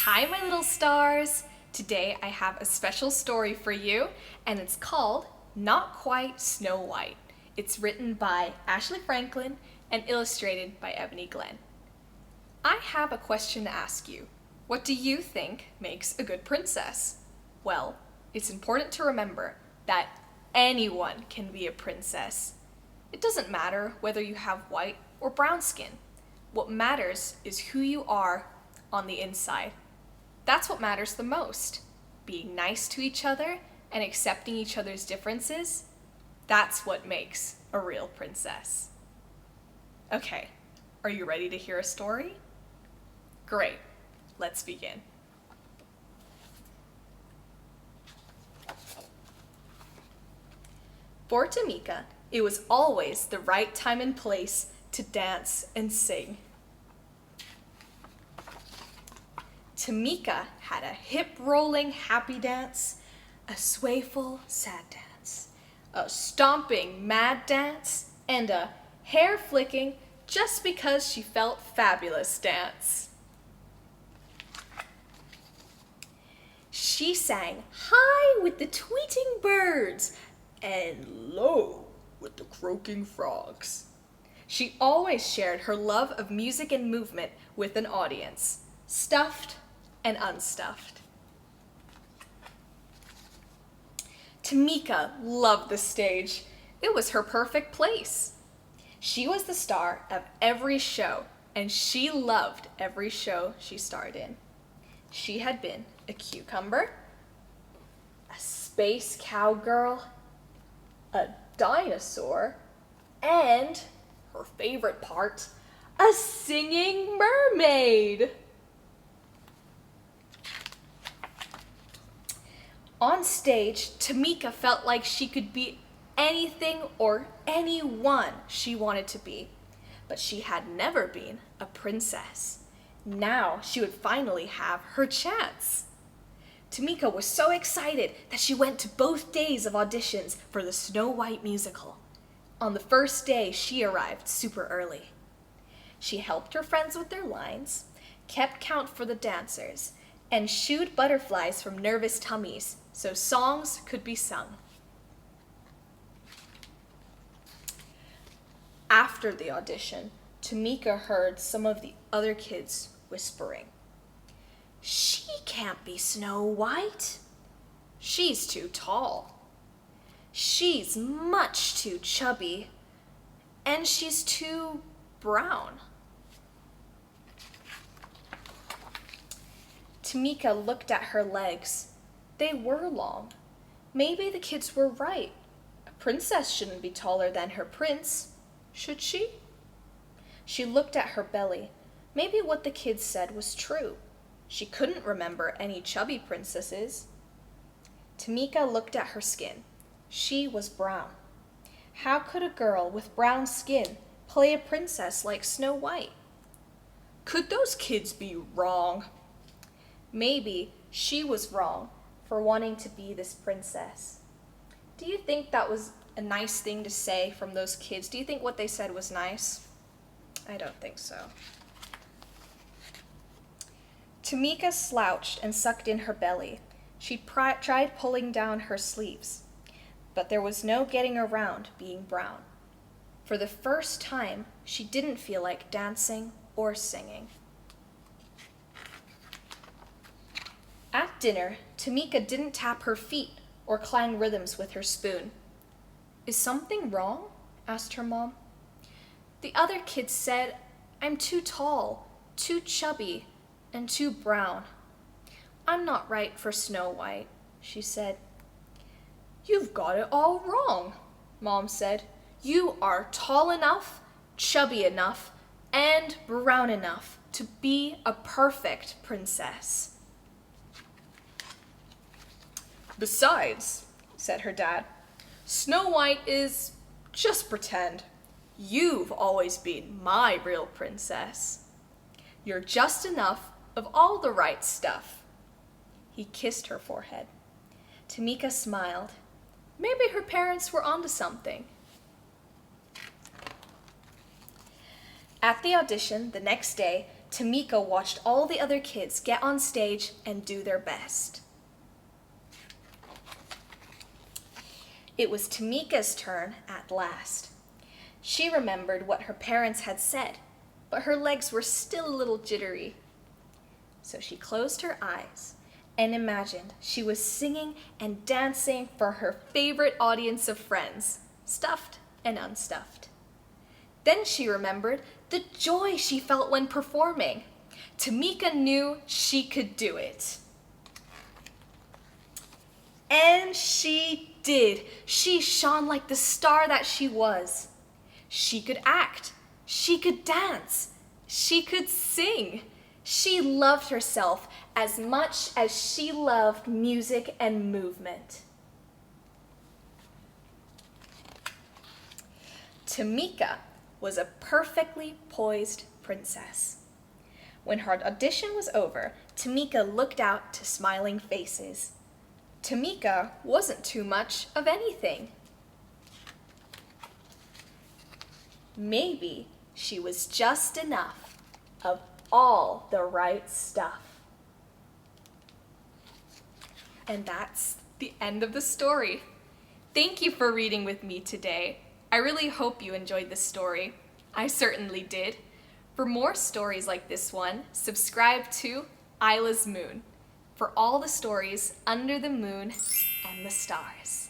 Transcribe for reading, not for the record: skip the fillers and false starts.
Hi, my little stars! Today I have a special story for you, and it's called Not Quite Snow White. It's written by Ashley Franklin and illustrated by Ebony Glenn. I have a question to ask you. What do you think makes a good princess? Well, it's important to remember that anyone can be a princess. It doesn't matter whether you have white or brown skin. What matters is who you are on the inside. That's what matters the most. Being nice to each other and accepting each other's differences, that's what makes a real princess. Okay, are you ready to hear a story? Great, let's begin. For Tamika, it was always the right time and place to dance and sing. Tamika had a hip-rolling happy dance, a swayful sad dance, a stomping mad dance, and a hair-flicking just because she felt fabulous dance. She sang high with the tweeting birds and low with the croaking frogs. She always shared her love of music and movement with an audience, stuffed and unstuffed. Tamika loved the stage. It was her perfect place. She was the star of every show, and she loved every show she starred in. She had been a cucumber, a space cowgirl, a dinosaur, and, her favorite part, a singing mermaid. On stage, Tamika felt like she could be anything or anyone she wanted to be, but she had never been a princess. Now she would finally have her chance. Tamika was so excited that she went to both days of auditions for the Snow White musical. On the first day, she arrived super early. She helped her friends with their lines, kept count for the dancers, and shooed butterflies from nervous tummies so songs could be sung. After the audition, Tamika heard some of the other kids whispering, "She can't be Snow White. She's too tall. She's much too chubby. And she's too brown." Tamika looked at her legs. They were long. Maybe the kids were right. A princess shouldn't be taller than her prince, should she? She looked at her belly. Maybe what the kids said was true. She couldn't remember any chubby princesses. Tamika looked at her skin. She was brown. How could a girl with brown skin play a princess like Snow White? Could those kids be wrong? Maybe she was wrong for wanting to be this princess. Do you think that was a nice thing to say from those kids? Do you think what they said was nice? I don't think so. Tamika slouched and sucked in her belly. She tried pulling down her sleeves, but there was no getting around being brown. For the first time, she didn't feel like dancing or singing. At dinner, Tamika didn't tap her feet or clang rhythms with her spoon. "Is something wrong?" asked her mom. "The other kids said I'm too tall, too chubby, and too brown. I'm not right for Snow White," she said. "You've got it all wrong," Mom said. "You are tall enough, chubby enough, and brown enough to be a perfect princess." "Besides," said her dad, "Snow White is just pretend. You've always been my real princess. You're just enough of all the right stuff." He kissed her forehead. Tamika smiled. Maybe her parents were onto something. At the audition the next day, Tamika watched all the other kids get on stage and do their best. It was Tamika's turn at last. She remembered what her parents had said, but her legs were still a little jittery. So she closed her eyes and imagined she was singing and dancing for her favorite audience of friends, stuffed and unstuffed. Then she remembered the joy she felt when performing. Tamika knew she could do it. And she did. She shone like the star that she was. She could act. She could dance. She could sing. She loved herself as much as she loved music and movement. Tamika was a perfectly poised princess. When her audition was over, Tamika looked out to smiling faces. Tamika wasn't too much of anything. Maybe she was just enough of all the right stuff. And that's the end of the story. Thank you for reading with me today. I really hope you enjoyed this story. I certainly did. For more stories like this one, subscribe to AYLA'S Moon for all the stories under the moon and the stars.